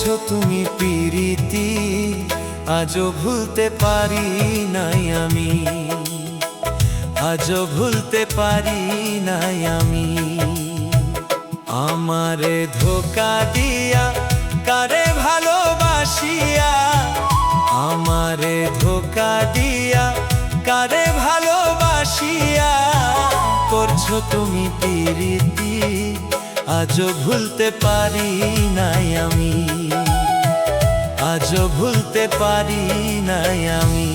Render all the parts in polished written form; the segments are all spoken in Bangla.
করছো তুমি প্রীতি, আজও ভুলতে পারি নাই আমি, আজও ভুলতে পারি নাই আমি। আমারে ধোঁকা দিয়া কারে ভালোবাসিয়া, আমারে ধোঁকা দিয়া কারে ভালোবাসিয়া করছো তুমি প্রীতি, আজও ভুলতে পারি নাই আমি, আজও ভুলতে পারি নাই আমি।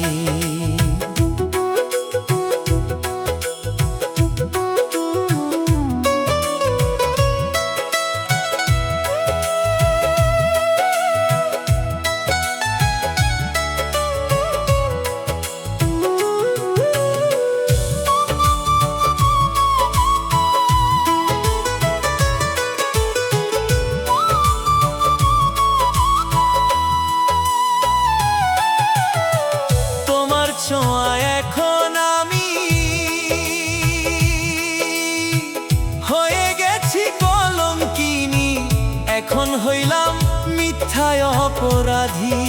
এখন আমি হয়ে গেছি কলঙ্কিনী, এখন হইলাম মিথ্যায় অপরাধী।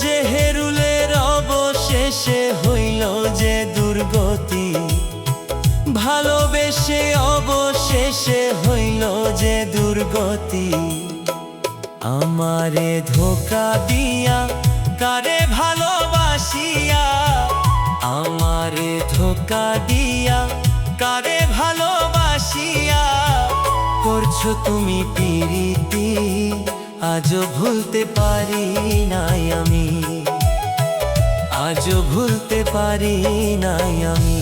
যে হেরুলের অবশেষে হইল যে দুর্গতি, ভালোবেসে অবশেষে হইল যে দুর্গতি। আমারে ধোঁকা দিয়া কারে ভালোবাসিয়া, আমারে ধোঁকা দিয়া কারে ভালোবাসিয়া করছো তুমি প্রীতি, আজও ভুলতে পারি নাই আমি, আজও ভুলতে পারি নাই আমি।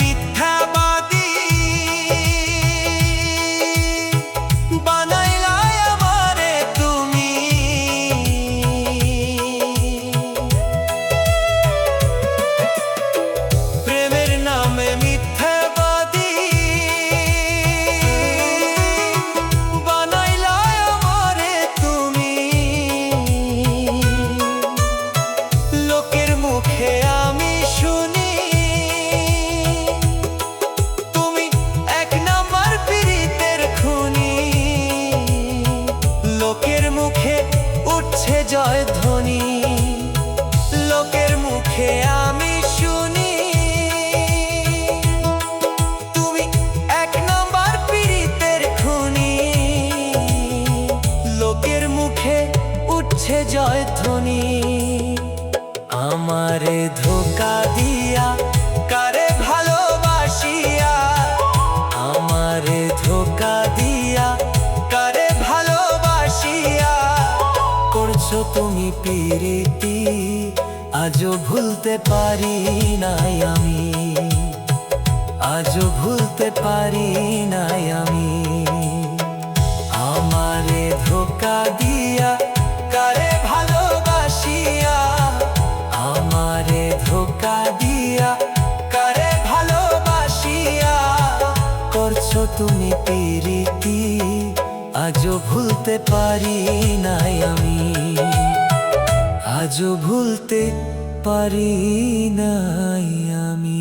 মিথ্যাবাদী বানাইলা আমারে তুমি, প্রেমের নামে মিথ্যাবাদী বানাইলা আমারে তুমি। লোকের মুখে আমি শুনি উঠছে জয়ধ্বনি, লোকের মুখে আমি শুনি তুমি এক নাম্বার পীড়িতের খুনি। লোকের মুখে উঠছে জয়ধ্বনি। আমারে ধোঁকা দিয়া কারে ভালোবাসিয়া, আমারে ধোঁকা দিয়া কারে ভালোবাসিয়া করছো তুমি প্রীতি, আজও ভুলতে পারি নাই আমি, আজও ভুলতে পারি নাই আমি। আমারে ধোঁকা দিয়া কারে ভালোবাসিয়া, আমারে ধোঁকা দিয়া কারে ভালোবাসিয়া করছো তুমি প্রীতি, আজও ভুলতে পারি নাই আমি, আজও ভুলতে পারি নাই আমি।